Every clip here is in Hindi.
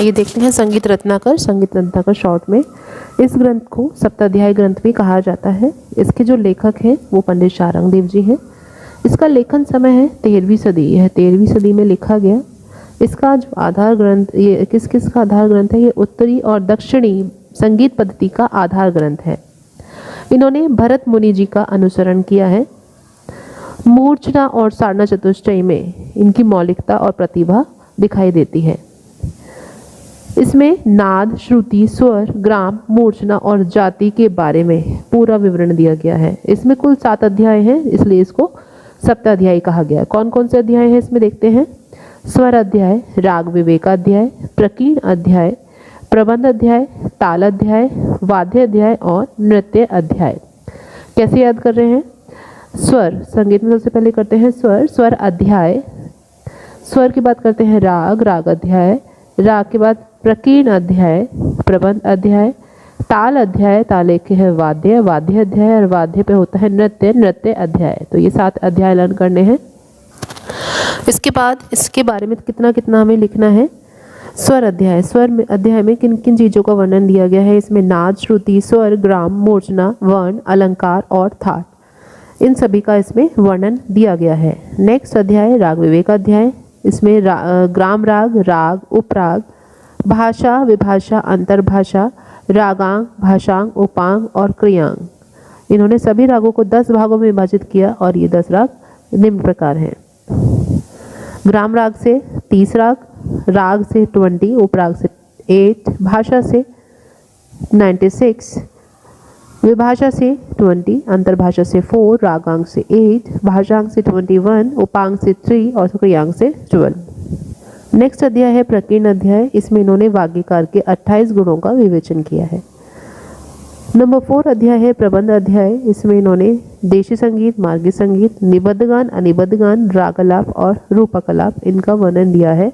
आइए देखते हैं संगीत रत्नाकर। संगीत रत्नाकर शॉर्ट में इस ग्रंथ को सप्ताध्यायी ग्रंथ भी कहा जाता है। इसके जो लेखक हैं वो पंडित शारंग देव जी हैं। इसका लेखन समय है 13वीं सदी। यह 13वीं सदी में लिखा गया। इसका जो आधार ग्रंथ, ये किस किस का आधार ग्रंथ है? ये उत्तरी और दक्षिणी संगीत पद्धति का आधार ग्रंथ है। इन्होंने भरत मुनि जी का अनुसरण किया है। मूर्छना और सारना चतुष्टय में इनकी मौलिकता और प्रतिभा दिखाई देती है। इसमें नाद, श्रुति, स्वर, ग्राम, मूर्छना और जाति के बारे में पूरा विवरण दिया गया है। इसमें कुल 7 अध्याय हैं, इसलिए इसको सप्ताध्यायी कहा गया है। कौन कौन से अध्याय हैं इसमें देखते हैं। स्वर अध्याय, राग विवेकाध्याय, प्रकीर्ण अध्याय, प्रबंध अध्याय, ताल अध्याय, वाद्य अध्याय और नृत्य अध्याय। कैसे याद कर रहे हैं? स्वर संगीत में सबसे पहले करते हैं स्वर, स्वर अध्याय। स्वर की बात करते हैं राग, राग अध्याय। राग के बाद प्रकीर्ण अध्याय, प्रबंध अध्याय, ताल अध्याय, ताले के है वाद्य, वाद्य अध्याय, और वाद्य पे होता है नृत्य, नृत्य अध्याय। तो ये 7 अध्याय लर्न करने हैं। इसके बाद इसके बारे में कितना कितना हमें लिखना है। स्वर अध्याय, स्वर में अध्याय में किन किन चीज़ों का वर्णन दिया गया है। इसमें नाद, श्रुति, स्वर, ग्राम, मूर्छना, वर्ण, अलंकार और थाट, इन सभी का इसमें वर्णन दिया गया है। नेक्स्ट अध्याय राग विवेकाध्याय। इसमें ग्राम राग, राग, उपराग, भाषा, विभाषा, अंतर्भाषा, रागांग, भाषांग, उपांग और क्रियांग, इन्होंने सभी रागों को 10 भागों में विभाजित किया और ये 10 राग निम्न प्रकार हैं। ग्राम राग से 30 राग, राग से 20, उपराग से 8, भाषा से 96, विभाषा से 20, अंतर्भाषा से 4, रागांग से 8, भाषांग से 21, उपांग से 3 और क्रियांग से 12। नेक्स्ट अध्याय है प्रकीर्ण अध्याय। इसमें इन्होंने वाग्यकार के 28 गुणों का विवेचन किया है। नंबर 4 अध्याय है प्रबंध अध्याय। इसमें इन्होंने देशी संगीत, मार्गी संगीत, निबद्ध गान, अनिबद्ध गान, रागालाप और रूपकालाप, इनका वर्णन दिया है।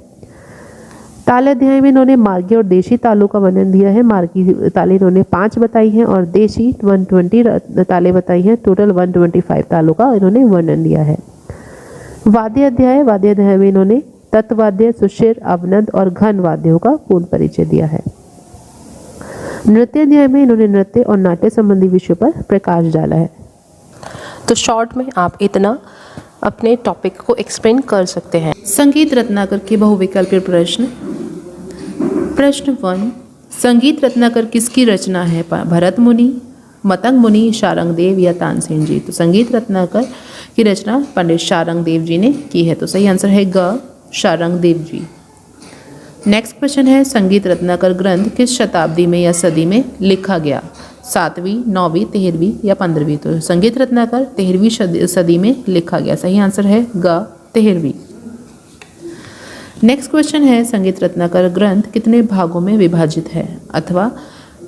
ताल अध्याय में इन्होंने मार्गी और देशी तालों का वर्णन दिया है। मार्गी तालें इन्होंने 5 बताई हैं और देशी 120 तालें बताई हैं। टोटल 125 तालों का इन्होंने वर्णन दिया है। वाद्य अध्याय, वाद्य अध्याय में इन्होंने तत्वाद्य, सुशिर, अवनद और घन वाद्यों का पूर्ण परिचय दिया है। नृत्य अध्याय में इन्होंने नृत्य और नाट्य संबंधी विषयों पर प्रकाश डाला है। तो शॉर्ट में आप इतना अपने टॉपिक को एक्सप्लेन कर सकते हैं। संगीत रत्नाकर के बहुविकल्पीय प्रश्न। प्रश्न 1, संगीत रत्नाकर किसकी रचना है? भरत मुनि, मतंग मुनि, शारंग देव या तानसेन जी? तो संगीत रत्नाकर की रचना पंडित शारंग देव जी ने की है। तो सही आंसर है ग, शारंग देव जी। नेक्स्ट क्वेश्चन है संगीत रत्नाकर ग्रंथ किस शताब्दी में या सदी में लिखा गया? 7वीं, 9वीं, 13वीं या 15वीं? तो संगीत रत्नाकर 13वीं सदी में लिखा गया। सही आंसर है ग, 13वीं। नेक्स्ट क्वेश्चन है संगीत रत्नाकर ग्रंथ कितने भागों में विभाजित है? अथवा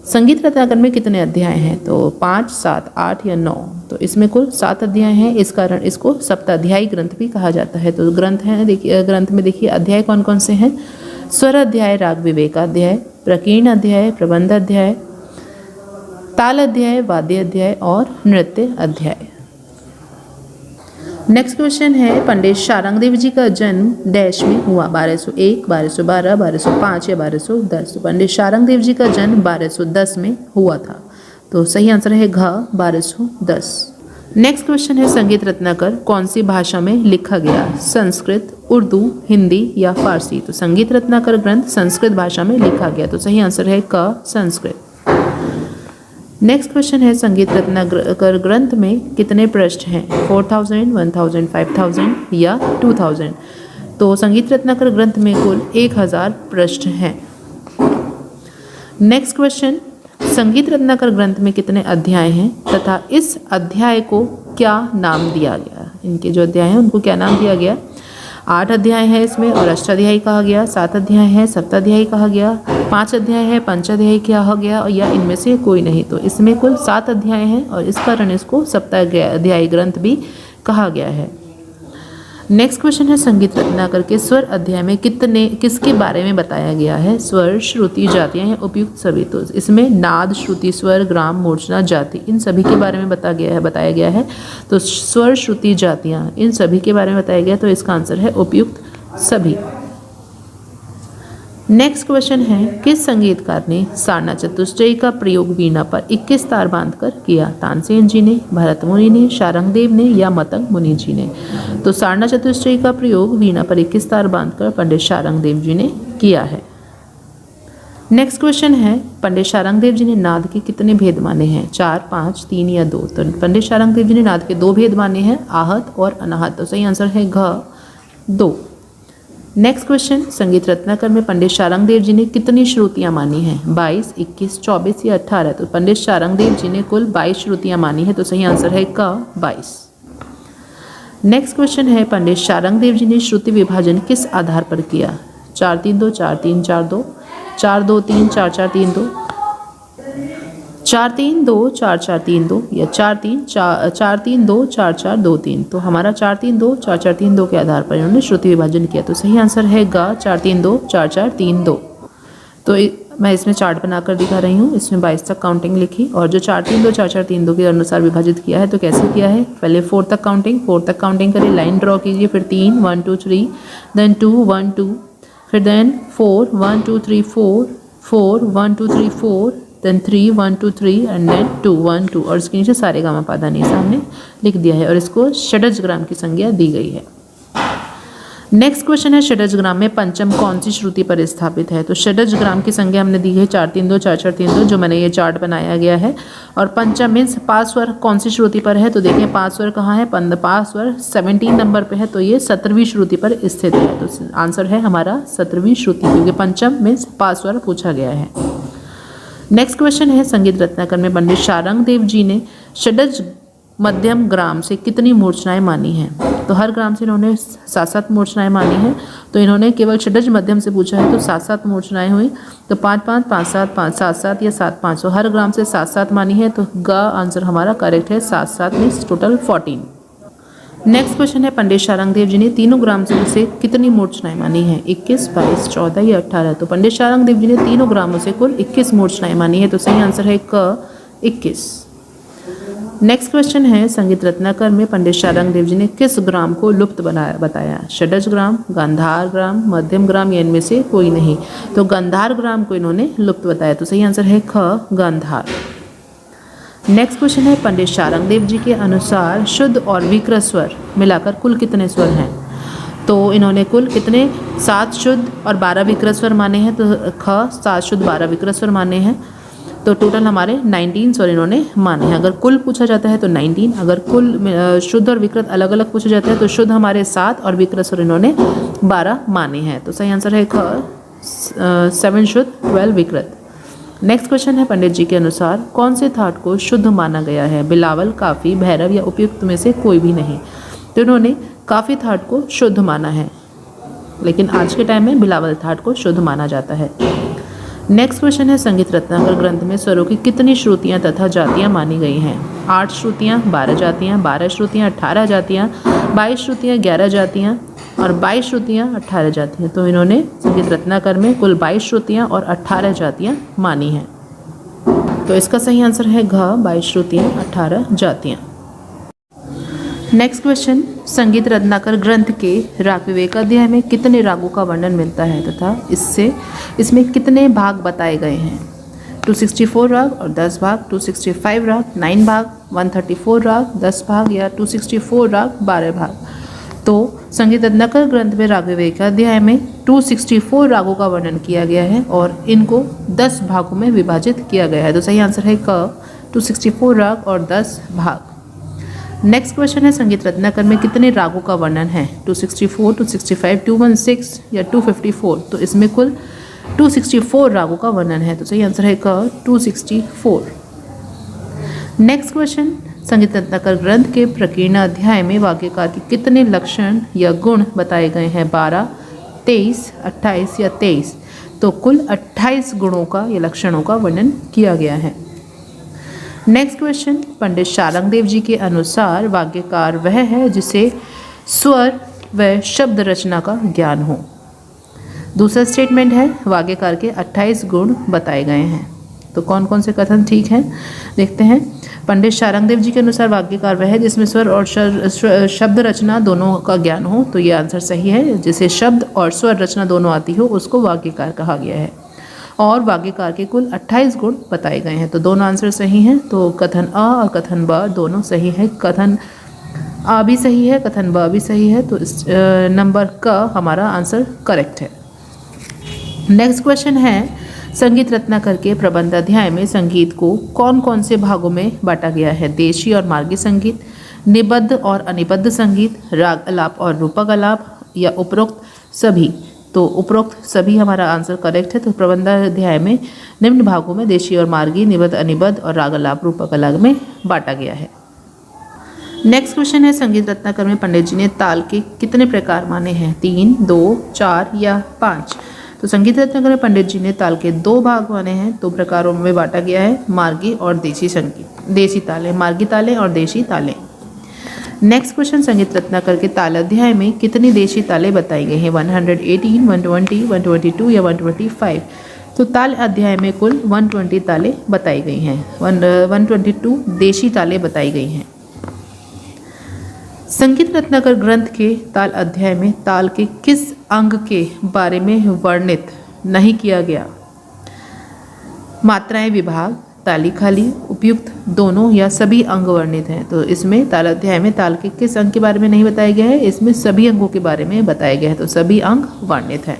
संगीत रत्नाकर में कितने अध्याय हैं? तो 5, 7, 8 या 9? तो इसमें कुल 7 अध्याय हैं। इस कारण इसको सप्ताध्यायी ग्रंथ भी कहा जाता है। तो ग्रंथ है, देखिए ग्रंथ में देखिए अध्याय कौन कौन से हैं। स्वर अध्याय, राग विवेकाध्याय, प्रकीर्ण अध्याय, प्रबंध अध्याय, ताल अध्याय, वाद्य अध्याय और नृत्य अध्याय। नेक्स्ट क्वेश्चन है पंडित शारंग देव जी का जन्म डैश में हुआ? 1201, 1212, 1205 या 1210? तो पंडित शारंग देव जी का जन्म 1210 में हुआ था। तो सही आंसर है घ, 1210। नेक्स्ट क्वेश्चन है संगीत रत्नाकर कौन सी भाषा में लिखा गया? संस्कृत, उर्दू, हिंदी या फारसी? तो संगीत रत्नाकर ग्रंथ संस्कृत भाषा में लिखा गया। तो सही आंसर है क, संस्कृत। नेक्स्ट क्वेश्चन है संगीत रत्नाकर ग्रंथ में कितने पृष्ठ हैं? 4000, 1000, 5000 या 2000? तो संगीत रत्नाकर ग्रंथ में कुल 1000 पृष्ठ हैं। नेक्स्ट क्वेश्चन, संगीत रत्नाकर ग्रंथ में कितने अध्याय हैं तथा इस अध्याय को क्या नाम दिया गया? इनके जो अध्याय हैं उनको क्या नाम दिया गया? 8 अध्याय है इसमें और अष्टाध्यायी कहा गया, 7 अध्याय है सप्ताध्यायी कहा गया, 5 अध्याय है पंचाध्यायी कहा गया, या इनमें से कोई नहीं। तो इसमें कुल 7 अध्याय हैं और इस कारण इसको सप्ताध्यायी ग्रंथ भी कहा गया है। नेक्स्ट क्वेश्चन है संगीत रत्नाकर के स्वर अध्याय में किसके बारे में बताया गया है? स्वर, श्रुति, जातियाँ या उपयुक्त सभी? तो इसमें नाद, श्रुति, स्वर, ग्राम, मूर्छना, जाति, इन सभी के बारे में बताया गया है। तो स्वर, श्रुति, जातियाँ, इन सभी के बारे में बताया गया। तो इसका आंसर है उपयुक्त सभी। नेक्स्ट क्वेश्चन है, किस संगीतकार ने सारना चतुष्टयी का प्रयोग वीणा पर 21 तार बांधकर किया? तानसेन जी ने, भरत मुनि ने, शारंगदेव ने या मतंग मुनि जी ने? तो सारना चतुष्टयी का प्रयोग वीणा पर 21 तार बांधकर पंडित शारंगदेव जी ने किया है। नेक्स्ट क्वेश्चन है, पंडित शारंगदेव जी ने नाद के कितने भेद माने हैं? 4, 5, 3 या 2? तो पंडित शारंगदेव जी ने नाद के 2 भेद माने हैं, आहत और अनाहत। तो सही आंसर है घ 2। नेक्स्ट क्वेश्चन, संगीत रत्नाकर में पंडित शारंगदेव जी ने कितनी श्रुतियां मानी हैं? 22, 21, 24 या 18? तो पंडित शारंगदेव जी ने कुल 22 श्रुतियां मानी है। तो सही आंसर है क 22। नेक्स्ट क्वेश्चन है, पंडित शारंगदेव जी ने श्रुति विभाजन किस आधार पर किया? 4, 3, 2, 4, 3, 4, 2, 4, 2, 3, 4, 4, 3, 2, 4, 3, 2, 4, 4, 3, 2 या 4, 3, 2, 4, 4, 2, 3? तो हमारा 4, 3, 2, 4, 4, 3, 2 के आधार पर इन्होंने श्रुति विभाजन किया। तो सही आंसर है ग 4, 3, 2, 4, 4, 3, 2। तो मैं इसमें चार्ट बनाकर दिखा रही हूँ। इसमें 22 तक काउंटिंग लिखी और जो 4, 3, 2, 4, 4, 3, 2 के अनुसार विभाजित किया है। तो कैसे किया है? पहले 4 तक काउंटिंग करिए, लाइन ड्रॉ कीजिए, फिर 3, 1, 2, 3, देन 2, 1, 2, फिर देन 4, 1, 2, 3, 4, 4, 1, 2, 3, 4, देन 3, 1, 2, 3 एंड देन 2, 1, 2 और इसके नीचे सारे गामा पादा नहीं सामने लिख दिया है और इसको षडज ग्राम की संज्ञा दी गई है। नेक्स्ट क्वेश्चन है, षडज ग्राम में पंचम कौन सी श्रुति पर स्थापित है? तो षडज ग्राम की संज्ञा हमने दी है 4, 3, 2, 4, 4, 3, 2, जो मैंने ये चार्ट बनाया गया है। और पंचम मीन्स 5 स्वर कौन सी श्रुति पर है? तो देखिए 5 स्वर कहाँ है? 5 स्वर 17 नंबर पे है, तो ये 17वीं श्रुति पर स्थित है। तो आंसर है हमारा 17वीं श्रुति, क्योंकि पंचम मीन्स 5 स्वर पूछा गया है। नेक्स्ट क्वेश्चन है, संगीत रत्नाकर में पंडित शारंगदेव जी ने षडज मध्यम ग्राम से कितनी मूर्छनाएं मानी हैं? तो हर ग्राम से इन्होंने 7-7 मूर्छनाएं मानी हैं। तो इन्होंने केवल षडज मध्यम से पूछा है, तो 7-7 मूर्छनाएं हुई। तो 5, 5, 5, 7, 5, 7, 7 या 7, 5। तो हर ग्राम से 7-7 मानी है। तो ग आंसर हमारा करेक्ट है, 7-7 मीन्स टोटल 14। नेक्स्ट क्वेश्चन है, पंडित शारंगदेव जी ने तीनों ग्राम से कितनी मूर्छनाएं मानी हैं? 21, 22, 14 या 18? तो पंडित शारंगदेव जी ने तीनों ग्रामों से कुल 21 मूर्छनाएं मानी है। तो सही आंसर है क 21। नेक्स्ट क्वेश्चन है, संगीत रत्नाकर में पंडित शारंगदेव जी ने किस ग्राम को लुप्त बताया? षडज ग्राम, गांधार ग्राम, मध्यम ग्राम या इनमें से कोई नहीं? तो गांधार ग्राम को इन्होंने लुप्त बताया। तो सही आंसर है ख गांधार। नेक्स्ट क्वेश्चन है, पंडित शारंगदेव जी के अनुसार शुद्ध और विकृत स्वर मिलाकर कुल कितने स्वर हैं? तो इन्होंने कुल कितने 7 शुद्ध और 12 विकृत स्वर माने हैं। तो ख 7 शुद्ध 12 विकृत स्वर माने हैं। तो टोटल हमारे 19 स्वर इन्होंने माने हैं। अगर कुल पूछा जाता है तो 19, अगर कुल शुद्ध और विकृत अलग अलग पूछा जाता है तो शुद्ध हमारे 7 और विकृत स्वर इन्होंने 12 माने हैं। तो सही आंसर है ख 7 शुद्ध 12 विकृत। नेक्स्ट क्वेश्चन है, पंडित जी के अनुसार कौन से थाट को शुद्ध माना गया है? बिलावल, काफी, भैरव या उपयुक्त में से कोई भी नहीं? तो इन्होंने काफी थाट को शुद्ध माना है, लेकिन आज के टाइम में बिलावल थाट को शुद्ध माना जाता है। नेक्स्ट क्वेश्चन है, संगीत रत्नाकर ग्रंथ में स्वरों की कितनी श्रुतियां तथा जातियां मानी गई हैं? 8 श्रुतियां, 12 जातियां, 12 श्रुतियां, 18 जातियां, 22 श्रुतियां, 11 जातियां और 22 श्रुतियां, 18 जातियां। तो इन्होंने संगीत रत्नाकर में कुल 22 श्रुतियां और 18 जातियां मानी हैं। तो इसका सही आंसर है घ 22 श्रुतियां, 18 जातियां। नेक्स्ट क्वेश्चन, संगीत रत्नाकर ग्रंथ के राग विवेकाध्याय में कितने रागों का वर्णन मिलता है तथा इसमें कितने भाग बताए गए हैं? 264 राग और 10 भाग, 265 राग 9 भाग, 134 राग 10 भाग या 264 राग 12 भाग? तो संगीत रत्नाकर ग्रंथ में राग विवेकाध्याय में 264 रागों का वर्णन किया गया है और इनको 10 भागों में विभाजित किया गया है। तो सही आंसर है क 264 राग और 10 भाग। नेक्स्ट क्वेश्चन है, संगीत रत्नाकर में कितने रागों का वर्णन है? 264, 265, 216 या 254? तो इसमें कुल 264 रागों का वर्णन है। तो सही आंसर है क 264। नेक्स्ट क्वेश्चन, संगीत रत्नाकर ग्रंथ के प्रकीर्ण अध्याय में वाक्यकार के कितने लक्षण या गुण बताए गए हैं? 12, 23, 28 या 23? तो कुल 28 गुणों का या लक्षणों का वर्णन किया गया है। नेक्स्ट क्वेश्चन, पंडित शारंगदेव जी के अनुसार वाक्यकार वह है जिसे स्वर व शब्द रचना का ज्ञान हो। दूसरा स्टेटमेंट है, वाक्यकार के 28 गुण बताए गए हैं। तो कौन कौन से कथन ठीक हैं देखते हैं। पंडित शारंग देव जी के अनुसार वाग्यकार वह है जिसमें स्वर और शब्द रचना दोनों का ज्ञान हो। तो ये आंसर सही है, जिसे शब्द और स्वर रचना दोनों आती हो उसको वाग्यकार कहा गया है। और वाग्यकार के कुल 28 गुण बताए गए हैं। तो दोनों आंसर सही हैं। तो कथन अ और कथन ब दोनों सही है। कथन आ भी सही है, कथन ब भी सही है। तो इस नंबर क हमारा आंसर करेक्ट है। नेक्स्ट क्वेश्चन है, संगीत रत्नाकर के प्रबंध अध्याय में संगीत को कौन कौन से भागों में बांटा गया है? देशी और मार्गी संगीत, निबद्ध और अनिबद्ध संगीत, राग अलाप और रूपक अलाप, या उपरोक्त सभी? तो उपरोक्त सभी हमारा आंसर करेक्ट है। तो प्रबंध अध्याय में निम्न भागों में देशी और मार्गी, निबद्ध, अनिबद्ध और राग अलाप रूपक अलाप में बांटा गया है। नेक्स्ट क्वेश्चन है, संगीत रत्नाकर में पंडित जी ने ताल के कितने प्रकार माने हैं? 3, 2, 4 या 5? तो संगीत रत्नाकर में पंडित जी ने ताल के 2 भाग माने हैं, 2 प्रकारों में बांटा गया है, मार्गी और देशी संगीत, देशी ताले, मार्गी ताले और देशी ताले। नेक्स्ट क्वेश्चन, संगीत रत्नाकर के ताल अध्याय में कितनी देशी ताले बताई गई हैं? 118, 120, 122 या 125? तो ताल अध्याय में कुल 120 ताले बताई गई हैं। 122 देशी ताले बताई गई हैं। संगीत रत्नाकर ग्रंथ के ताल अध्याय में ताल के किस अंग के बारे में वर्णित नहीं किया गया? मात्राएं, विभाग, ताली खाली, उपयुक्त, दोनों या सभी अंग वर्णित हैं। तो इसमें ताल अध्याय में ताल के किस अंग के बारे में नहीं बताया गया है? इसमें सभी अंगों के बारे में बताया गया है। तो सभी अंग वर्णित हैं।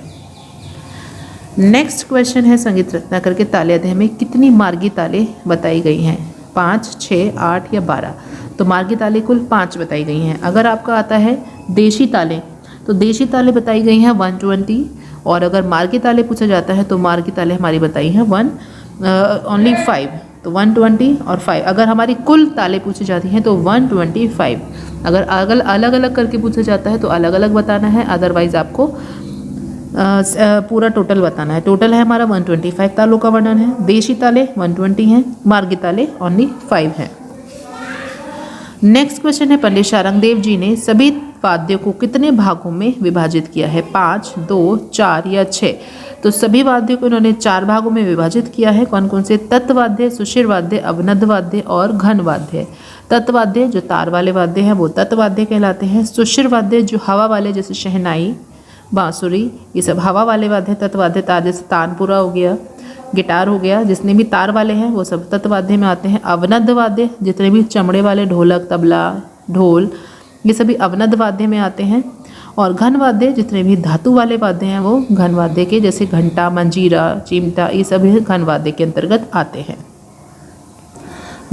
नेक्स्ट क्वेश्चन है, संगीत रत्नाकर के ताल अध्याय में कितनी मार्गी ताले बताई गई हैं? 5, 6, 8 या 12? तो मार्गी ताले कुल 5 बताई गई हैं। अगर आपका आता है देशी ताले, तो देशी ताले बताई गई हैं 120, और अगर मार्गी ताले पूछा जाता है तो मार्गी ताले हमारी बताई हैं ओनली 5। तो 120 और 5। अगर हमारी कुल ताले पूछी जाती हैं तो 125। अगर अलग अलग करके पूछा जाता है तो अलग अलग बताना है, अदरवाइज आपको पूरा टोटल बताना है। टोटल है हमारा 125 तालों का वर्णन है। देशी ताले 120 हैं, मार्गी ताले ओनली 5 हैं। नेक्स्ट क्वेश्चन है, पंडित शारंग देव जी ने सभी वाद्यों को कितने भागों में विभाजित किया है? 5, 2, 4 या 6? तो सभी वाद्यों को इन्होंने 4 भागों में विभाजित किया है। कौन कौन से? तत्व वाद्य, सुशिर वाद्य, अवनद्ध वाद्य और घन वाद्य। तत्व वाद्य जो तार वाले वाद्य हैं वो तत्व वाद्य कहलाते हैं। सुशिर वाद्य जो हवा वाले, जैसे शहनाई, बांसुरी, ये सब हवा वाले वाद्य। तत्व वाद्य तार जैसे तानपुरा हो गया, गिटार हो गया, जितने भी तार वाले हैं वो सब तत्व वाद्य में आते हैं। अवनद्ध वाद्य जितने भी चमड़े वाले, ढोलक, तबला, ढोल, ये सभी अवनद्ध वाद्य में आते हैं। और घन वाद्य जितने भी धातु वाले वाद्य हैं वो घन वाद्य के, जैसे घंटा, मंजीरा, चिमटा, ये सभी घन वाद्य के अंतर्गत आते हैं।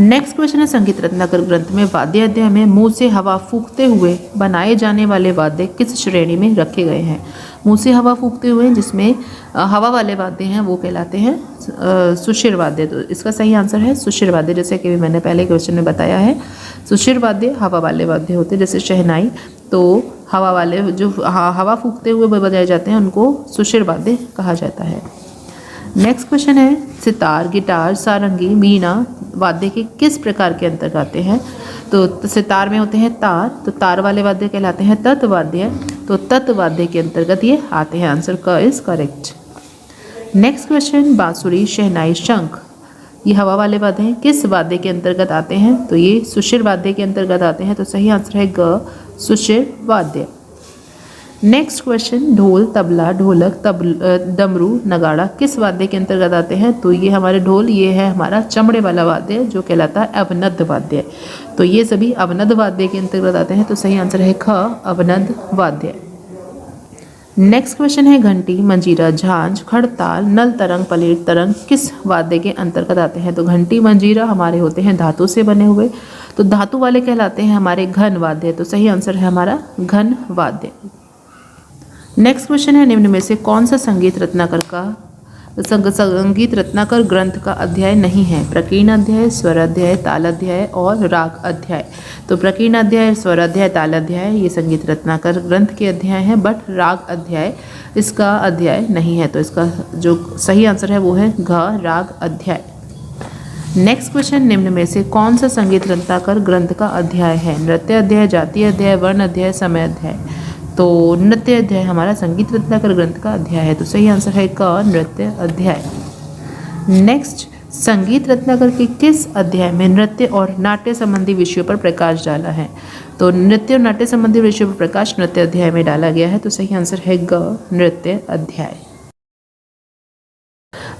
नेक्स्ट क्वेश्चन है, संगीत रत्नाकर ग्रंथ में वाद्य अध्याय में मुंह से हवा फूंकते हुए बनाए जाने वाले वाद्य किस श्रेणी में रखे गए हैं? मुंह से हवा फूंकते हुए जिसमें हवा वाले वाद्य हैं वो कहलाते हैं सुशिर वाद्य। तो इसका सही आंसर है सुशिर वाद्य। जैसे कि मैंने पहले क्वेश्चन में बताया है, सुशिर वाद्य हवा वाले वाद्य होते हैं। जैसे शहनाई, तो हवा वाले जो हवा फूंकते हुए बजाए जाते हैं उनको सुशिर वाद्य कहा जाता है। नेक्स्ट क्वेश्चन है, सितार, गिटार, सारंगी, वीणा वाद्य के किस प्रकार के अंतर्गत आते हैं? तो सितार में होते हैं तार, तो तार वाले वाद्य कहलाते हैं तत्व वाद्य। तो तत्व वाद्य के अंतर्गत ये आते हैं। आंसर क इज करेक्ट। नेक्स्ट क्वेश्चन, बांसुरी, शहनाई, शंख, ये हवा वाले वाद्य हैं, किस वाद्य के अंतर्गत आते हैं? तो ये सुशिर वाद्य के अंतर्गत आते हैं। तो सही आंसर है ग, सुशिर वाद्य। नेक्स्ट क्वेश्चन, ढोल, तबला, ढोलक, डमरू, नगाड़ा किस वाद्य के अंतर्गत आते हैं? तो ये हमारे ढोल, ये है हमारा चमड़े वाला वाद्य जो कहलाता है अवनद्ध वाद्य। तो ये सभी अवनद्ध वाद्य के अंतर्गत आते हैं। तो सही आंसर है ख, अवनद्ध वाद्य। नेक्स्ट क्वेश्चन है, घंटी, मंजीरा, झांझ, खड़ताल, नल तरंग, पलेट तरंग किस वाद्य के अंतर्गत आते हैं? तो घंटी, मंजीरा हमारे होते हैं धातु से बने हुए, तो धातु वाले कहलाते हैं हमारे घन वाद्य। तो सही आंसर है हमारा घन वाद्य। नेक्स्ट क्वेश्चन है, निम्न में से कौन सा संगीत रत्नाकर ग्रंथ का अध्याय नहीं है? प्रकीर्ण अध्याय, स्वर अध्याय, ताल अध्याय और राग अध्याय। तो प्रकीर्ण अध्याय, स्वर अध्याय, ताल अध्याय ये संगीत रत्नाकर ग्रंथ के अध्याय हैं, बट राग अध्याय इसका अध्याय नहीं है। तो इसका जो सही आंसर है वो है घ, राग अध्याय। नेक्स्ट क्वेश्चन, निम्न में से कौन सा संगीत रत्नाकर ग्रंथ का अध्याय है? नृत्य अध्याय, जातीय अध्याय, वर्ण अध्याय, समय अध्याय। तो नृत्य अध्याय हमारा संगीत रत्नाकर ग्रंथ का अध्याय है। तो सही आंसर है क, नृत्य अध्याय। नेक्स्ट संगीत रत्नाकर के किस अध्याय में नृत्य और नाट्य संबंधी विषयों पर प्रकाश डाला है? तो नृत्य और नाट्य संबंधी विषयों पर प्रकाश नृत्य अध्याय में डाला गया है, तो सही आंसर है ग, नृत्य अध्याय।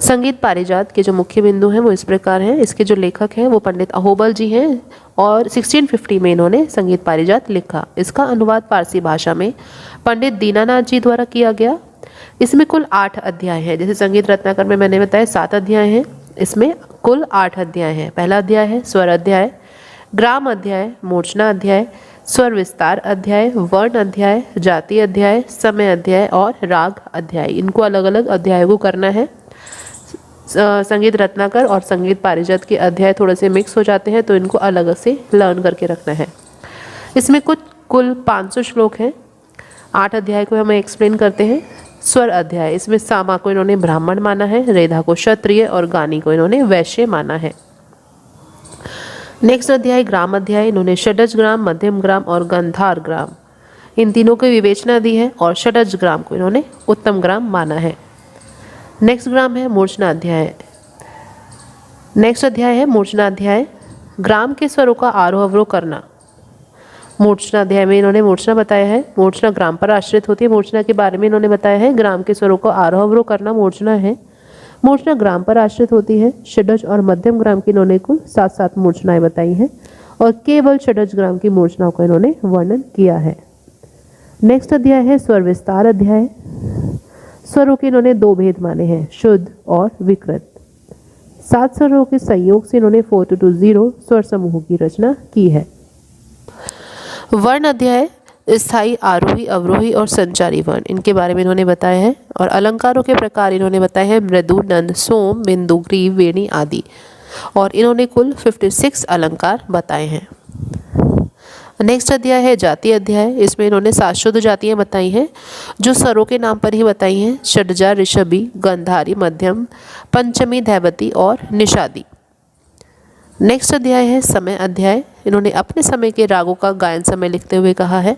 संगीत पारिजात के जो मुख्य बिंदु हैं वो इस प्रकार हैं। इसके जो लेखक हैं वो पंडित अहोबल जी हैं और 1650 में इन्होंने संगीत पारिजात लिखा। इसका अनुवाद फारसी भाषा में पंडित दीनानाथ जी द्वारा किया गया। इसमें कुल 8 अध्याय हैं। जैसे संगीत रत्नाकर में मैंने बताया 7 अध्याय हैं, इसमें कुल 8 अध्याय हैं। पहला अध्याय है स्वर अध्याय, ग्राम अध्याय, मूर्छना अध्याय, स्वर विस्तार अध्याय, वर्ण अध्याय, जाति अध्याय, समय अध्याय और राग अध्याय। इनको अलग अलग अध्यायों को करना है। संगीत रत्नाकर और संगीत पारिजात के अध्याय थोड़े से मिक्स हो जाते हैं, तो इनको अलग से लर्न करके रखना है। इसमें कुल 500 श्लोक हैं। 8 अध्याय को हम एक्सप्लेन करते हैं। स्वर अध्याय, इसमें सामा को इन्होंने ब्राह्मण माना है, रेधा को क्षत्रिय और गानी को इन्होंने वैश्य माना है। नेक्स्ट अध्याय ग्राम अध्याय, इन्होंने षडज ग्राम, मध्यम ग्राम और गंधार ग्राम इन तीनों की विवेचना दी है और षडज ग्राम को इन्होंने उत्तम ग्राम माना है। नेक्स्ट ग्राम है मूर्छना अध्याय। नेक्स्ट अध्याय है मूर्छना अध्याय, ग्राम के स्वरों का आरोह अवरोह करना। मूर्छना अध्याय में इन्होंने मूर्छना बताया है। मूर्छना ग्राम पर आश्रित होती है। मूर्छना के बारे में इन्होंने बताया है ग्राम के स्वरों को आरोह अवरोह करना मूर्छना है। मूर्छना ग्राम पर आश्रित होती है। षडज और मध्यम ग्राम की इन्होंने कुल 7 मूर्छनाएं बताई हैं और केवल षडज ग्राम की मूर्छनाओं को इन्होंने वर्णन किया है। नेक्स्ट अध्याय है स्वर विस्तार अध्याय। स्वरों के इन्होंने 2 भेद माने हैं, शुद्ध और विकृत। 7 स्वरों के संयोग से इन्होंने 4-2-0 स्वर समूह की रचना की है। वर्ण अध्याय स्थायी, आरोही, अवरोही और संचारी वर्ण, इनके बारे में इन्होंने बताया है। और अलंकारों के प्रकार इन्होंने बताए हैं मृदु, नंद, सोम, बिंदु, ग्रीव, वेणी आदि। और इन्होंने कुल 56 अलंकार बताए हैं। नेक्स्ट अध्याय है जाति अध्याय। इसमें इन्होंने 7 शुद्ध जातियाँ बताई हैं जो स्वरों के नाम पर ही बताई हैं, षडजा, ऋषभी, गंधारी, मध्यम, पंचमी, धैवती और निषादी। नेक्स्ट अध्याय है समय अध्याय। इन्होंने अपने समय के रागों का गायन समय लिखते हुए कहा है,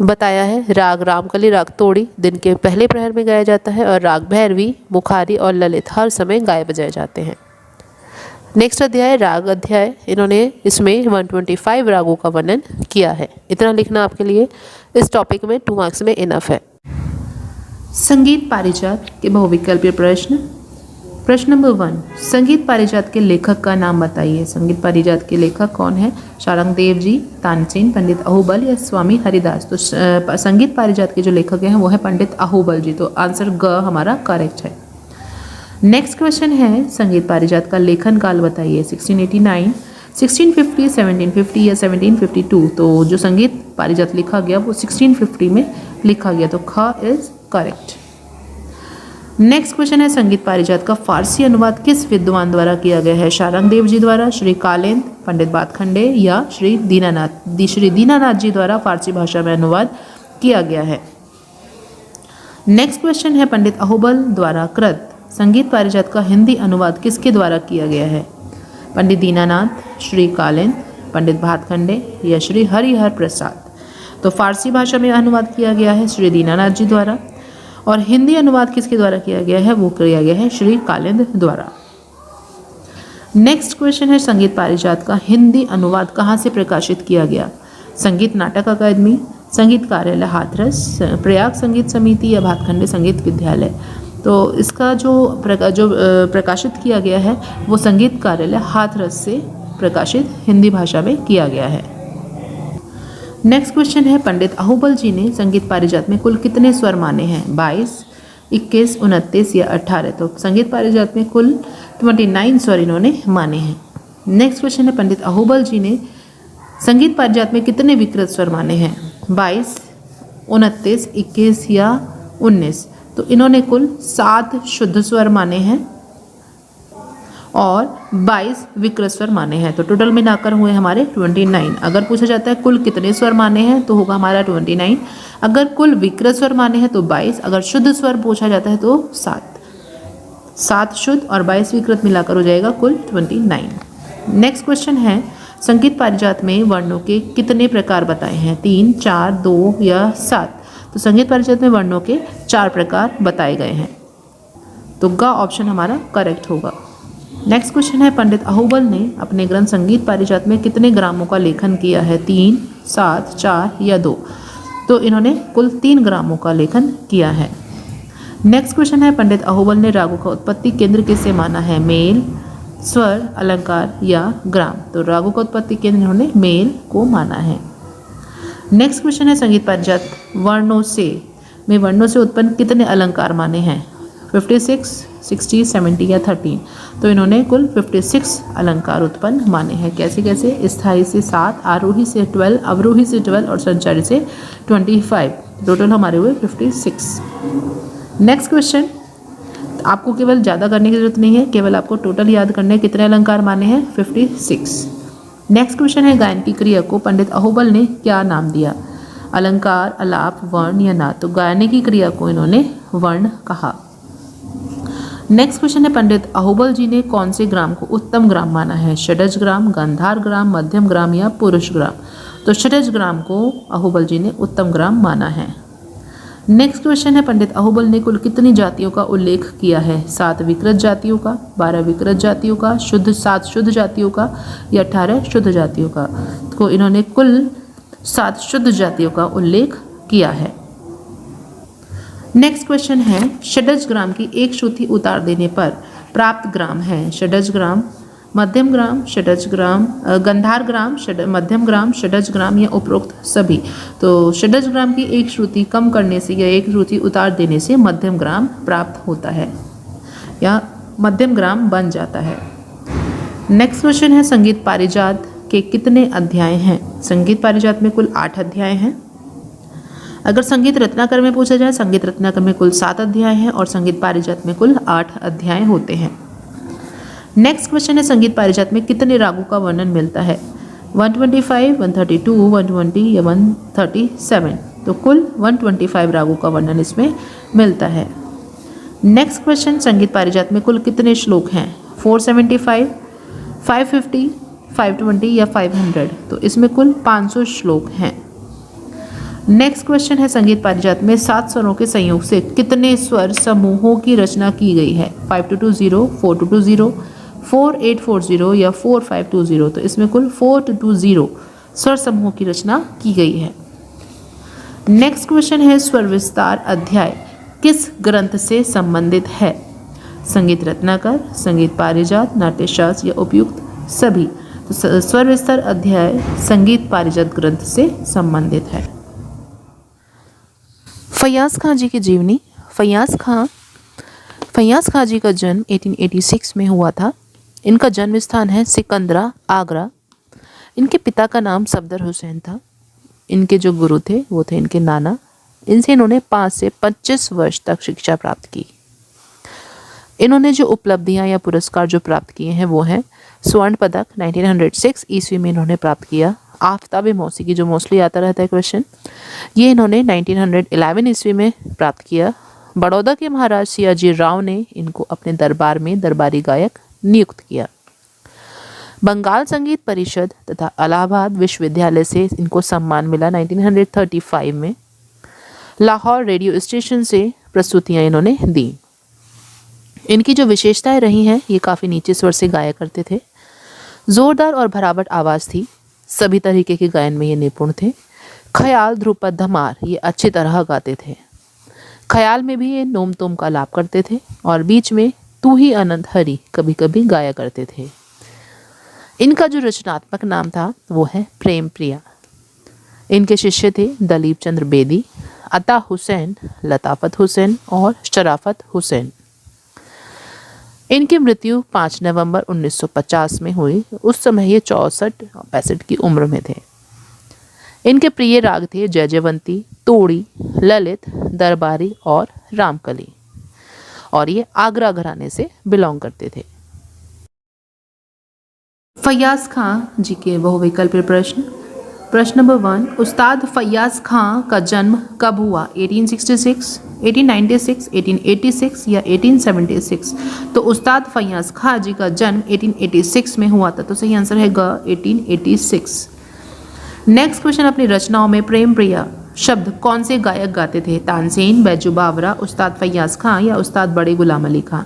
बताया है राग रामकली, राग तोड़ी दिन के पहले प्रहर में गाया जाता है और राग भैरवी, मुखारी और ललित हर समय गाए बजाए जाते हैं। नेक्स्ट अध्याय राग अध्याय। इन्होंने इसमें 125 रागों का वर्णन किया है। इतना लिखना आपके लिए इस टॉपिक में 2 मार्क्स में इनफ है। संगीत पारिजात के बहुविकल्पीय प्रश्न। प्रश्न नंबर 1, संगीत पारिजात के लेखक का नाम बताइए। संगीत पारिजात के लेखक कौन है? शारंग देव जी, तानसेन, पंडित अहोबल या स्वामी हरिदास। तो संगीत पारिजात के जो लेखक हैं वो है पंडित अहोबल जी। तो आंसर ग हमारा करेक्ट है। नेक्स्ट क्वेश्चन है संगीत पारिजात का लेखन काल बताइए। 1689, 1650, 1750 या 1752। तो जो संगीत पारिजात लिखा गया वो 1650 में लिखा गया, तो ख इज करेक्ट। नेक्स्ट क्वेश्चन है संगीत पारिजात का फारसी अनुवाद किस विद्वान द्वारा किया गया है? शारंग देव जी द्वारा, श्री कालेंद, पंडित भातखंडे या श्री दीनानाथ जी द्वारा फारसी भाषा में अनुवाद किया गया है। नेक्स्ट क्वेश्चन है पंडित अहोबल द्वारा कृत संगीत पारिजात का हिंदी अनुवाद किसके द्वारा किया गया है? पंडित दीनानाथ, श्री कालेंद, पंडित भातखंडे या श्री हरिहर प्रसाद। तो फारसी भाषा में अनुवाद किया गया है श्री दीनानाथ जी द्वारा और हिंदी अनुवाद किसके द्वारा किया गया है? वो किया गया है श्री कालिंद द्वारा। नेक्स्ट क्वेश्चन है संगीत पारिजात का हिंदी अनुवाद कहाँ से प्रकाशित किया गया? संगीत नाटक अकादमी, संगीत कार्यालय हाथरस, प्रयाग संगीत समिति या भातखंडे संगीत विद्यालय। तो इसका जो प्रकाशित किया गया है वो संगीत कार्यालय हाथरस से प्रकाशित हिंदी भाषा में किया गया है। नेक्स्ट क्वेश्चन है पंडित अहोबल जी ने संगीत पारिजात में कुल कितने स्वर माने हैं? 22, 21, 29 या 18। तो संगीत पारिजात में कुल 29 स्वर इन्होंने माने हैं। नेक्स्ट क्वेश्चन है पंडित अहोबल जी ने संगीत पारिजात में कितने विकृत स्वर माने हैं? 22, 29, 21 या 19। तो इन्होंने कुल 7 शुद्ध स्वर माने हैं और 22 विकृत स्वर माने हैं। तो टोटल मिलाकर हुए हमारे 29। अगर पूछा जाता है कुल कितने स्वर माने हैं तो होगा हमारा 29। अगर कुल विकृत स्वर माने हैं तो 22। अगर शुद्ध स्वर पूछा जाता है तो 7 शुद्ध और 22 विकृत मिलाकर हो जाएगा कुल 29। नेक्स्ट क्वेश्चन है संगीत पारिजात में वर्णों के कितने प्रकार बताए हैं? 3, 4, 2 या 7। तो संगीत पारिजात में वर्णों के 4 प्रकार बताए गए हैं। तो ग ऑप्शन हमारा करेक्ट होगा। नेक्स्ट क्वेश्चन है, पंडित अहोबल ने अपने ग्रंथ संगीत पारिजात में कितने ग्रामों का लेखन किया है? 3, 7, 4 या 2? तो इन्होंने कुल 3 ग्रामों का लेखन किया है। नेक्स्ट क्वेश्चन है, पंडित अहोबल ने रागों का उत्पत्ति केंद्र किसे माना है? मेल, स्वर, अलंकार या ग्राम? तो रागों का उत्पत्ति केंद्र इन्होंने मेल को माना है। नेक्स्ट क्वेश्चन है, संगीत पारिजात वर्णों से उत्पन्न कितने अलंकार माने हैं? 56, 60, 70 या 13? तो इन्होंने कुल 56 अलंकार उत्पन्न माने हैं। कैसे कैसे? स्थायी से 7, आरोही से 12, अवरोही से 12 और संचारी से 25। टोटल हमारे हुए 56। नेक्स्ट क्वेश्चन, आपको केवल ज़्यादा करने की जरूरत नहीं है, केवल आपको टोटल याद करने कितने अलंकार माने हैं? 56। नेक्स्ट क्वेश्चन है, गायन की क्रिया को पंडित अहोबल ने क्या नाम दिया? अलंकार, अलाप, वर्ण या नाद? तो गायन की क्रिया को इन्होंने वर्ण कहा। नेक्स्ट क्वेश्चन है, पंडित अहोबल जी ने कौन से ग्राम को उत्तम ग्राम माना है? षडज ग्राम, गांधार ग्राम, मध्यम ग्राम या पुरुष ग्राम? तो षडज ग्राम को अहोबल जी ने उत्तम ग्राम माना है। नेक्स्ट क्वेश्चन है, पंडित अहोबल ने कुल कितनी जातियों का उल्लेख किया है? 7 विकृत जातियों का, 12 विकृत जातियों का, 7 शुद्ध जातियों का या 18 शुद्ध जातियों का? तो इन्होंने कुल 7 शुद्ध जातियों का उल्लेख किया है। नेक्स्ट क्वेश्चन है, षडज ग्राम की एक श्रुति उतार देने पर प्राप्त ग्राम है? षडज ग्राम, मध्यम ग्राम, षडज ग्राम, गंधार ग्राम, मध्यम ग्राम, षडज ग्राम या उपरोक्त सभी? तो षडज ग्राम की एक श्रुति कम करने से या एक श्रुति उतार देने से मध्यम ग्राम प्राप्त होता है या मध्यम ग्राम बन जाता है। नेक्स्ट क्वेश्चन है, संगीत पारिजात के कितने अध्याय हैं? संगीत पारिजात में कुल 8 अध्याय हैं। अगर संगीत रत्नाकर में पूछा जाए, संगीत रत्नाकर में कुल 7 अध्याय हैं और संगीत पारिजात में कुल 8 अध्याय होते हैं। नेक्स्ट क्वेश्चन है, संगीत पारिजात में कितने रागों का वर्णन मिलता है? 125, 132, 120 या 137? तो कुल 125 रागों का वर्णन इसमें मिलता है। नेक्स्ट क्वेश्चन, संगीत पारिजात में कुल कितने श्लोक हैं? 475, 550, 520 या 500? तो इसमें कुल 500 श्लोक हैं। नेक्स्ट क्वेश्चन है, संगीत पारिजात में 7 स्वरों के संयोग से कितने स्वर समूहों की रचना की गई है? 5220, 4220, 4840 या 4520? तो इसमें कुल 4220 स्वर समूहों की रचना की गई है। नेक्स्ट क्वेश्चन है, स्वर विस्तार अध्याय किस ग्रंथ से संबंधित है? संगीत रत्नाकर, संगीत पारिजात, नाट्यशास्त्र या उपयुक्त सभी? तो स्वर विस्तार अध्याय संगीत पारिजात ग्रंथ से संबंधित है। फैयाज खां जी की जीवनी। फैयाज खां जी का जन्म 1886 में हुआ था। इनका जन्म स्थान है सिकंदरा, आगरा। इनके पिता का नाम सफदर हुसैन था। इनके जो गुरु थे वो थे इनके नाना। इनसे इन्होंने 5 से 25 वर्ष तक शिक्षा प्राप्त की। इन्होंने जो उपलब्धियां या पुरस्कार जो प्राप्त किए हैं वो हैं स्वर्ण पदक 1906 ईस्वी में इन्होंने प्राप्त किया। आफ्ताबे मौसीकी जो मोस्टली आता रहता है क्वेश्चन, ये इन्होंने 1911 ईस्वी में प्राप्त किया। बड़ौदा के महाराज सियाजी राव ने इनको अपने दरबार में दरबारी गायक नियुक्त किया। बंगाल संगीत परिषद तथा इलाहाबाद विश्वविद्यालय से इनको सम्मान मिला 1935 में। लाहौर रेडियो स्टेशन से प्रस्तुतियां इन्होंने दी। इनकी जो विशेषताएं रही हैं, ये काफ़ी नीचे स्वर से गाया करते थे। जोरदार और भरावट आवाज़ थी। सभी तरीके के गायन में ये निपुण थे। ख्याल, ध्रुपद, धमार ये अच्छी तरह गाते थे। ख्याल में भी ये नोम तोम का लाप करते थे और बीच में तू ही अनंत हरि कभी कभी गाया करते थे। इनका जो रचनात्मक नाम था वो है प्रेम प्रिया। इनके शिष्य थे दलीप चंद्र बेदी, अता हुसैन, लताफत हुसैन और शराफत हुसैन। इनकी मृत्यु 5 नवंबर 1950 में हुई। उस समय ये 64-65 की उम्र में थे। इनके प्रिय राग थे जय जयवंती, तोड़ी, ललित, दरबारी और रामकली, और ये आगरा घराने से बिलोंग करते थे। फैयाज खां जी के बहुविकल्पीय प्रश्न। प्रश्न नंबर 1, उस्ताद फैयाज खां का जन्म कब हुआ? 1866, 1896, 1886 या 1876? तो उस्ताद फैयाज खां जी का जन्म 1886 में हुआ था। तो सही आंसर है ग 1886। नेक्स्ट क्वेश्चन, अपनी रचनाओं में प्रेम प्रिया शब्द कौन से गायक गाते थे? तानसेन, बैजू बावरा, उस्ताद फैयाज खां या उस्ताद बड़े गुलाम अली खां?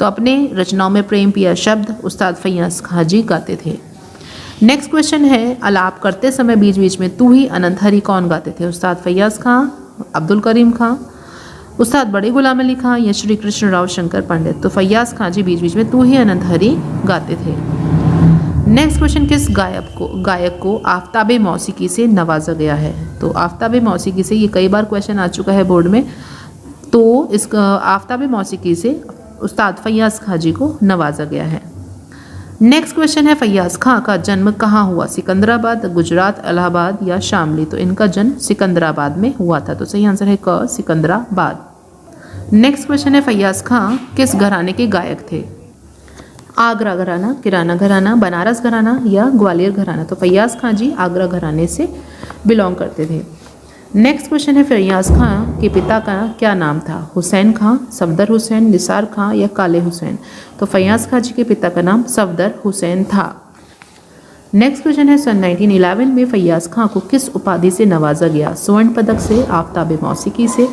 तो अपने रचनाओं में प्रेम पिया शब्द उस्ताद फैयाज खां जी गाते थे। नेक्स्ट क्वेश्चन है, अलाप करते समय बीच बीच में तू ही अनंत हरी कौन गाते थे? उस्ताद फैयाज खां, अब्दुल करीम खां, उस्ताद बड़े गुलाम अली खां या श्री कृष्ण राव शंकर पंडित? तो फैयाज खां जी बीच बीच में तू ही अनंत हरी गाते थे। नेक्स्ट क्वेश्चन, किस गायक को आफ्ताबे मौसीकी से नवाजा गया है? तो आफ्ताबे मौसीकी से, ये कई बार क्वेश्चन आ चुका है बोर्ड में, तो इसका आफ्ताबे मौसीकी से उस्ताद फैयाज खां जी को नवाजा गया है। नेक्स्ट क्वेश्चन है, फैयाज खां का जन्म कहाँ हुआ? सिकंदराबाद, गुजरात, इलाहाबाद या शामली? तो इनका जन्म सिकंदराबाद में हुआ था, तो सही आंसर है क, सिकंदराबाद। नेक्स्ट क्वेश्चन है, फैयाज खां किस घराने के गायक थे? आगरा घराना, किराना घराना, बनारस घराना या ग्वालियर घराना? तो फैयाज खां जी आगरा घराने से बिलोंग करते थे। नेक्स्ट क्वेश्चन है, फैयाज खां के पिता का क्या नाम था? हुसैन खां, सफदर हुसैन, निसार खां या काले हुसैन? तो फैयाज खां जी के पिता का नाम सफदर हुसैन था। नेक्स्ट क्वेश्चन है, सन 1911 में फैयाज खां को किस उपाधि से नवाजा गया? स्वर्ण पदक से, आफ्ताबे मौसीकी से,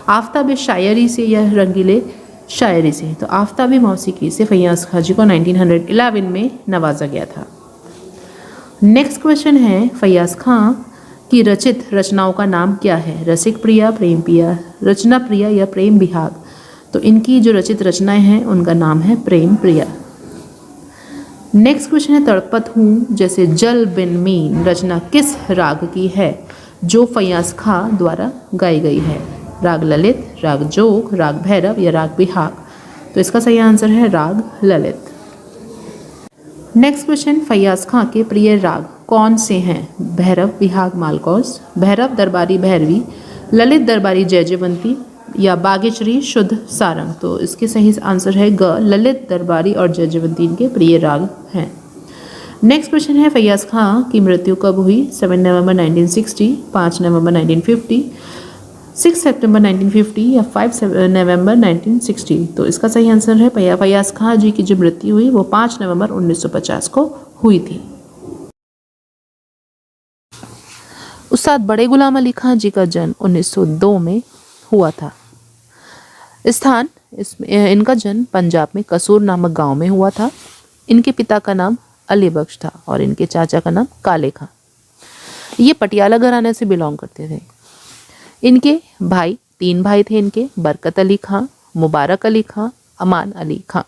आफ्ताबे शायरी से या रंगीले शायरी से? तो आफ्ताबे मौसीकी से फैयाज खां जी को 1911 में नवाजा गया था। नेक्स्ट क्वेश्चन है, फैयाज खां की रचित रचनाओं का नाम क्या है? रसिक प्रिया, प्रेम प्रिया, रचना प्रिया या प्रेम विहाग? तो इनकी जो रचित रचनाएं हैं उनका नाम है प्रेम प्रिया। नेक्स्ट क्वेश्चन है, तड़पत हूँ जैसे जल बिन मीन रचना किस राग की है जो फैयाज खां द्वारा गाई गई है? राग ललित, राग जोग, राग भैरव या राग बिहाग? तो इसका सही आंसर है राग ललित। नेक्स्ट क्वेश्चन, फैयाज खां के प्रिय राग कौन से हैं? भैरव, बिहाग, मालकौस, भैरव दरबारी भैरवी, ललित दरबारी जयजयवंती या बागेश्वरी शुद्ध सारंग? तो इसके सही आंसर है ग, ललित दरबारी और जयजयवंती इनके प्रिय राग हैं। नेक्स्ट क्वेश्चन है, फैयाज खां की मृत्यु कब हुई? 7 नवंबर 1960, 5 नवंबर 1950, 6 सितंबर 1950 या 5 नवंबर 1960? तो इसका सही आंसर है फैयाज खां जी की जो मृत्यु हुई वो 5 नवंबर 1950 को हुई थी। उस्ताद बड़े गुलाम अली खां जी का जन्म 1902 में हुआ था। स्थान इनका जन्म पंजाब में कसूर नामक गांव में हुआ था। इनके पिता का नाम अली बख्श था और इनके चाचा का नाम काले खां। ये पटियाला घराने से बिलोंग करते थे। इनके भाई, 3 भाई थे इनके, बरकत अली खां, मुबारक अली खां, अमान अली खां।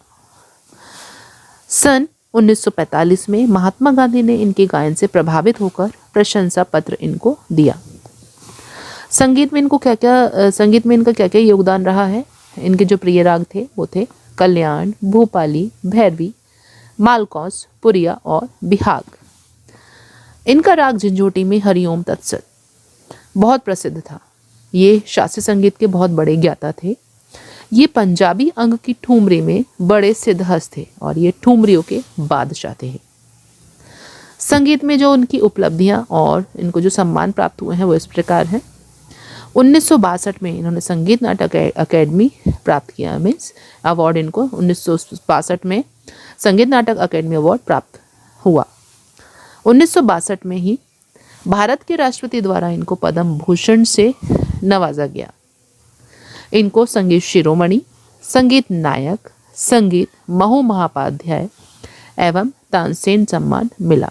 सन 1945 में महात्मा गांधी ने इनके गायन से प्रभावित होकर प्रशंसा पत्र इनको दिया। संगीत में इनका क्या क्या योगदान रहा है? इनके जो प्रिय राग थे वो थे कल्याण, भूपाली, भैरवी, मालकौस, पुरिया और बिहाग। इनका राग झंझोटी में हरिओम तत्सत बहुत प्रसिद्ध था। ये शास्त्रीय संगीत के बहुत बड़े ज्ञाता थे। ये पंजाबी अंग की ठुमरी में बड़े सिद्धहस्त थे और ये ठुमरियों के बादशाह थे। संगीत में जो उनकी उपलब्धियां और इनको जो सम्मान प्राप्त हुए हैं वो इस प्रकार हैं। 1962 में इन्होंने संगीत नाटक अकेडमी प्राप्त किया, मीन्स अवार्ड इनको 1962 में संगीत नाटक अकेडमी अवार्ड प्राप्त हुआ। 1962 में ही भारत के राष्ट्रपति द्वारा इनको पद्म भूषण से नवाजा गया। इनको संगीत शिरोमणि, संगीत नायक, संगीत महू महापाध्याय एवं तानसेन सम्मान मिला।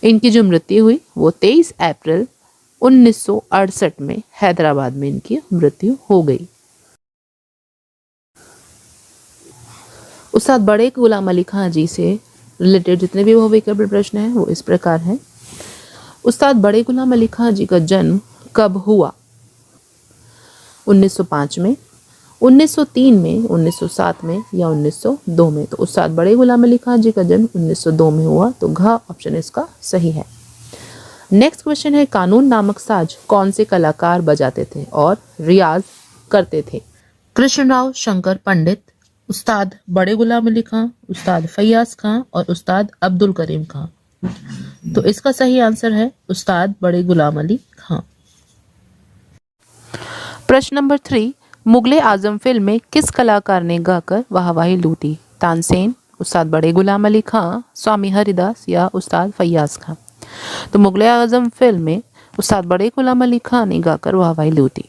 इनकी जो मृत्यु हुई वो 23 अप्रैल 1968 में हैदराबाद में इनकी मृत्यु हो गई। उस्ताद बड़े गुलाम अली खां जी से रिलेटेड जितने भी भौतिक प्रश्न हैं वो इस प्रकार हैं। उस्ताद बड़े गुलाम अली खां जी का जन्म कब हुआ? 1905 में, 1903 में, 1907 में या 1902 में? तो उस्ताद बड़े गुलाम अली खां जी का जन्म 1902 में हुआ, तो घ ऑप्शन इसका सही है। नेक्स्ट क्वेश्चन है, कानून नामक साज कौन से कलाकार बजाते थे और रियाज करते थे? कृष्णराव शंकर पंडित, उस्ताद बड़े गुलाम अली खां, उस्ताद फैयाज खां और उस्ताद अब्दुल करीम खां। तो इसका सही आंसर है उस्ताद बड़े गुलाम अली खां। प्रश्न नंबर 3, मुगले आजम फिल्म में किस कलाकार ने गाकर वाहवाही लूटी? तानसेन, उस्ताद बड़े गुलाम अली खां, स्वामी हरिदास या उस्ताद फैयाज खां? तो मुगले आजम फिल्म में उस्ताद बड़े गुलाम अली खां ने गाकर वाहवाही लूटी।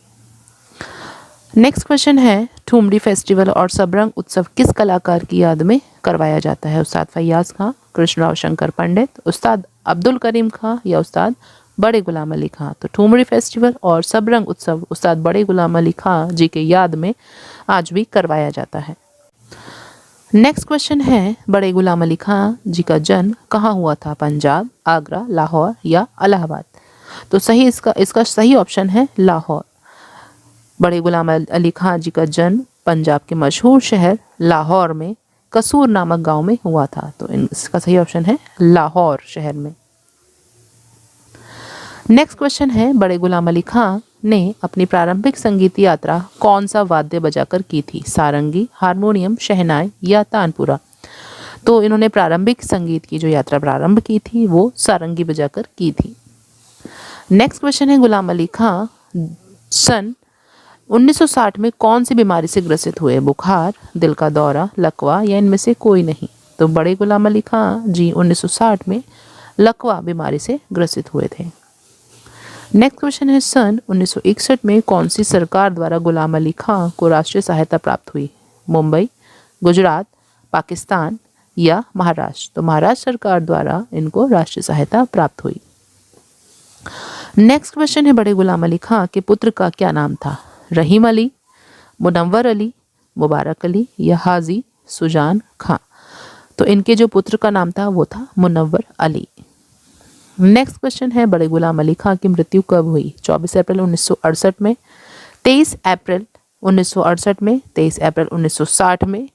नेक्स्ट क्वेश्चन है, ठुमरी फेस्टिवल और सबरंग उत्सव किस कलाकार की याद में करवाया जाता है? उस्ताद फैयाज खां, कृष्णराव शंकर पंडित, उस्ताद अब्दुल करीम खां या उस्ताद बड़े गुलाम अली खां? तो ठुमरी फेस्टिवल और सबरंग उत्सव उस्ताद बड़े गुलाम अली खां जी के याद में आज भी करवाया जाता है। नेक्स्ट क्वेश्चन है, बड़े गुलाम अली खां जी का जन्म कहाँ हुआ था? पंजाब, आगरा, लाहौर या इलाहाबाद? तो इसका सही ऑप्शन है लाहौर। बड़े गुलाम अली खां जी का जन्म पंजाब के मशहूर शहर लाहौर में कसूर नामक गांव में हुआ था। तो इसका सही ऑप्शन है लाहौर शहर में। नेक्स्ट क्वेश्चन है, बड़े गुलाम अली खां ने अपनी प्रारंभिक संगीत यात्रा कौन सा वाद्य बजाकर की थी? सारंगी, हारमोनियम, शहनाई या तानपुरा? तो इन्होंने प्रारंभिक संगीत की जो यात्रा प्रारंभ की थी वो सारंगी बजाकर की थी। नेक्स्ट क्वेश्चन है, गुलाम अली खां सन 1960 में कौन सी बीमारी से ग्रसित हुए? बुखार, दिल का दौरा, लकवा या इनमें से कोई नहीं? तो बड़े गुलाम अली खां जी 1960 में लकवा बीमारी से ग्रसित हुए थे। नेक्स्ट क्वेश्चन है, सन 1961 में कौन सी सरकार द्वारा गुलाम अली खां को राष्ट्रीय सहायता प्राप्त हुई? मुंबई, गुजरात, पाकिस्तान या महाराष्ट्र? तो महाराष्ट्र सरकार द्वारा इनको राष्ट्रीय सहायता प्राप्त हुई। नेक्स्ट क्वेश्चन है, बड़े गुलाम अली खां के पुत्र का क्या नाम था? रहीम अली, मुनव्वर अली, मुबारक अली या हाजी सुजान खां? तो इनके जो पुत्र का नाम था वो था मुनव्वर अली। नेक्स्ट क्वेश्चन है, बड़े गुलाम अली खां की मृत्यु कब हुई? 24 अप्रैल 1968 में, 23 अप्रैल 1968 में, 23 अप्रैल 1960 में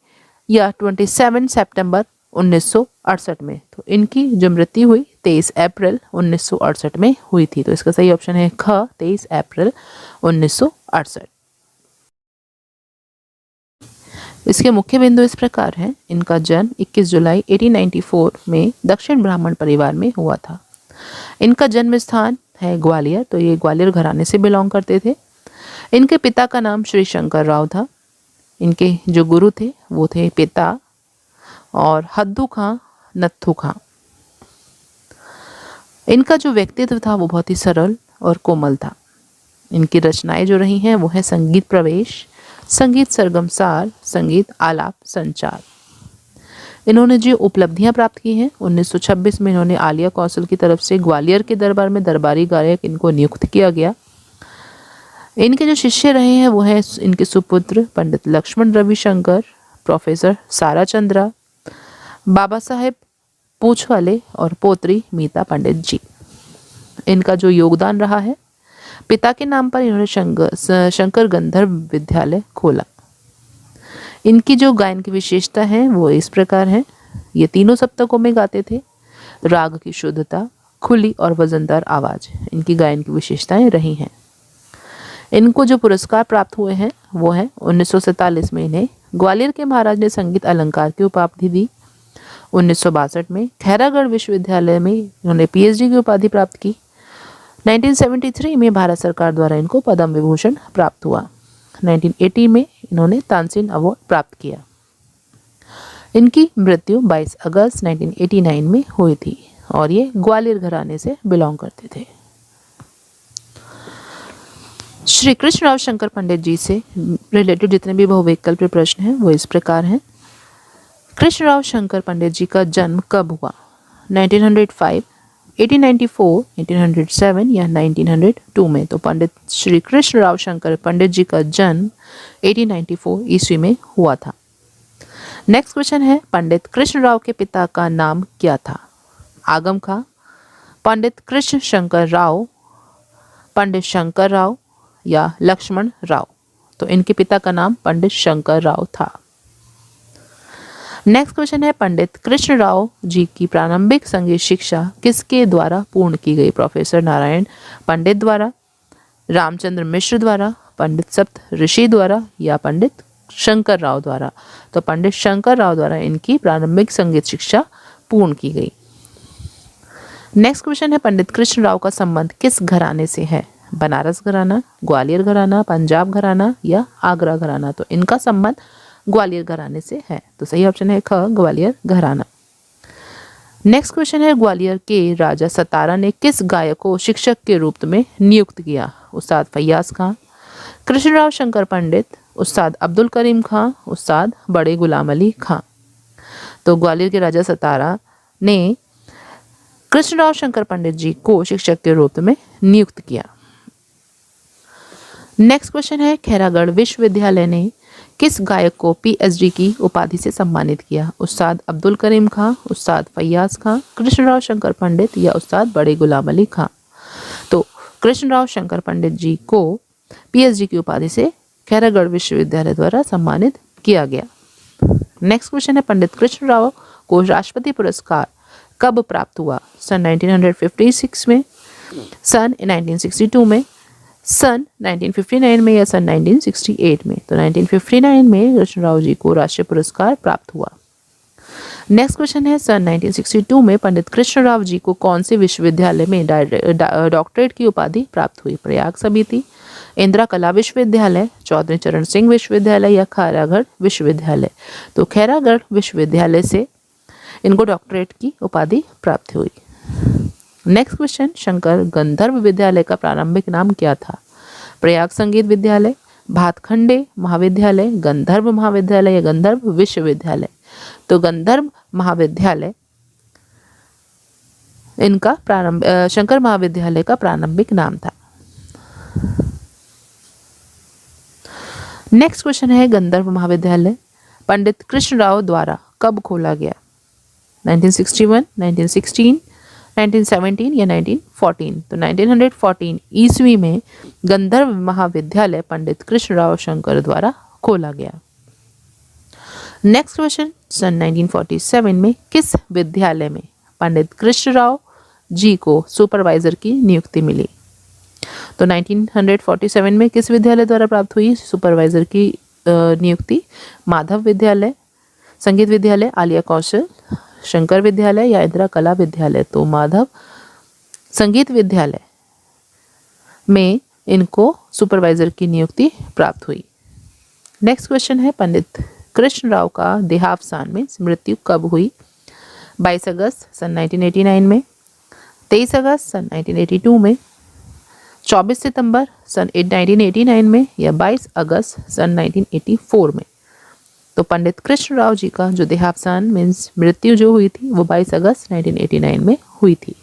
या 27 सितंबर 1968 में? तो इनकी जो मृत्यु हुई 23 अप्रैल 1968 में हुई थी। तो इसका सही ऑप्शन है ख, 23 अप्रैल 1968। इसके मुख्य बिंदु इस प्रकार हैं। इनका जन्म 21 जुलाई 1894 में दक्षिण ब्राह्मण परिवार में हुआ था। इनका जन्म स्थान है ग्वालियर, तो ये ग्वालियर घराने से बिलोंग करते थे। इनके पिता का नाम श्री शंकर राव था। इनके जो गुरु थे वो थे पिता और हद्दू खां, नत्थू खां। इनका जो व्यक्तित्व था वो बहुत ही सरल और कोमल था। इनकी रचनाएं जो रही हैं वो है संगीत प्रवेश, संगीत सरगम सार, संगीत आलाप संचार। इन्होंने जो उपलब्धियां प्राप्त की हैं, 1926 में इन्होंने आलिया कौंसिल की तरफ से ग्वालियर के दरबार में दरबारी गायक इनको नियुक्त किया गया। इनके जो शिष्य रहे हैं वो है इनके सुपुत्र पंडित लक्ष्मण रविशंकर, प्रोफेसर सारा चंद्रा, बाबा साहेब पूछवाले और पोत्री मीता पंडित जी। इनका जो योगदान रहा है, पिता के नाम पर इन्होंने शंकर गंधर्व विद्यालय खोला। इनकी जो गायन की विशेषता है वो इस प्रकार है। ये तीनों सप्तकों में गाते थे। राग की शुद्धता, खुली और वजनदार आवाज इनकी गायन की विशेषताएं रही हैं। इनको जो पुरस्कार प्राप्त हुए हैं वो है 1947 में इन्हें ग्वालियर के महाराज ने संगीत अलंकार की उपाधि दी। 1962 में खैरागढ़ विश्वविद्यालय में इन्होंने पीएचडी की उपाधि प्राप्त की। 1973 में भारत सरकार द्वारा इनको पद्म विभूषण प्राप्त हुआ। 1980 में इन्होंने तानसेन अवार्ड प्राप्त किया। इनकी मृत्यु 22 अगस्त 1989 में हुई थी और ये ग्वालियर घराने से बिलोंग करते थे। श्री कृष्णराव शंकर पंडित जी से रिलेटेड जितने भी बहुविकल्पीय प्रश्न हैं वो इस प्रकार हैं। कृष्णराव शंकर पंडित जी का जन्म कब हुआ? 1905, 1894, 1807 या 1902 में? तो पंडित श्री कृष्णराव शंकर पंडित जी का जन्म 1894 ईस्वी में हुआ था। नेक्स्ट क्वेश्चन है, पंडित कृष्णराव के पिता का नाम क्या था? आगम खां, पंडित कृष्ण शंकर राव, पंडित शंकर राव या लक्ष्मण राव? तो इनके पिता का नाम पंडित शंकर राव था। नेक्स्ट क्वेश्चन है, पंडित कृष्णराव जी की प्रारंभिक संगीत शिक्षा किसके द्वारा पूर्ण की गई? प्रोफेसर नारायण पंडित द्वारा, रामचंद्र मिश्र द्वारा, पंडित सप्त ऋषि द्वारा या पंडित शंकर राव द्वारा? तो पंडित शंकर राव द्वारा इनकी प्रारंभिक संगीत शिक्षा पूर्ण की गई। नेक्स्ट क्वेश्चन है, पंडित कृष्णराव का संबंध किस घराने से है? बनारस घराना, ग्वालियर घराना, पंजाब घराना या आगरा घराना? तो इनका संबंध ग्वालियर घराने से है। तो सही ऑप्शन है ख, ग्वालियर घराना। नेक्स्ट क्वेश्चन है, ग्वालियर के राजा सतारा ने किस गायक को शिक्षक के रूप में नियुक्त किया? उस्ताद फैयाज खां, कृष्णराव शंकर पंडित, उस्ताद अब्दुल करीम खां, उस्ताद बड़े गुलाम अली खां। तो ग्वालियर के राजा सतारा ने कृष्णराव शंकर पंडित जी को शिक्षक के रूप में नियुक्त किया। नेक्स्ट क्वेश्चन है, खैरागढ़ विश्वविद्यालय ने किस गायक को पीएचडी की उपाधि से सम्मानित किया? उस्ताद अब्दुल करीम खां, उस्ताद फैयाज खां, कृष्णराव शंकर पंडित या उस्ताद बड़े गुलाम अली खां। तो कृष्णराव शंकर पंडित जी को पीएचडी की उपाधि से खैरागढ़ विश्वविद्यालय द्वारा सम्मानित किया गया। नेक्स्ट क्वेश्चन है, पंडित कृष्णराव को राष्ट्रपति पुरस्कार कब प्राप्त हुआ? सन 1956 में, सन 1962 में, सन 1959 में या सन 1968 में? तो 1959 में कृष्णराव जी को राष्ट्रीय पुरस्कार प्राप्त हुआ। नेक्स्ट क्वेश्चन है, सन 1962 में पंडित कृष्णराव जी को कौन से विश्वविद्यालय में डॉक्टरेट की उपाधि प्राप्त हुई? प्रयाग समिति, इंदिरा कला विश्वविद्यालय, चौधरी चरण सिंह विश्वविद्यालय या खैरागढ़ विश्वविद्यालय? तो खैरागढ़ विश्वविद्यालय से इनको डॉक्टरेट की उपाधि प्राप्त हुई। नेक्स्ट क्वेश्चन, शंकर गंधर्व विद्यालय का प्रारंभिक नाम क्या था? प्रयाग संगीत विद्यालय, भातखंडे महाविद्यालय, गंधर्व महाविद्यालय या गंधर्व विश्वविद्यालय? तो गंधर्व महाविद्यालय इनका शंकर महाविद्यालय का प्रारंभिक नाम था। नेक्स्ट क्वेश्चन है, गंधर्व महाविद्यालय पंडित कृष्णराव द्वारा कब खोला गया? 1961, 1916, 1917 या 1914? तो 1914 ईस्वी में गंधर्व महाविद्यालय पंडित कृष्णराव शंकर द्वारा खोला गया। नेक्स्ट क्वेश्चन, सन 1947 में किस विद्यालय में पंडित कृष्णराव जी को सुपरवाइजर की नियुक्ति मिली? तो 1947 में किस विद्यालय द्वारा प्राप्त हुई सुपरवाइजर की नियुक्ति? माधव विद्यालय, संगीत विद्यालय, आलिया कौशल, शंकर विद्यालय या इंदिरा कला विद्यालय? तो माधव संगीत विद्यालय में इनको सुपरवाइजर की नियुक्ति प्राप्त हुई। नेक्स्ट क्वेश्चन है, पंडित कृष्णराव का देहावसान में मृत्यु कब हुई? 22 अगस्त सन 1989 में, 23 अगस्त सन 1982 में, 24 सितंबर सन 1989 में या 22 अगस्त सन 1984 में? तो पंडित कृष्णराव जी का जो देहावसान मीन्स मृत्यु जो हुई थी वो 22 अगस्त 1989 में हुई थी।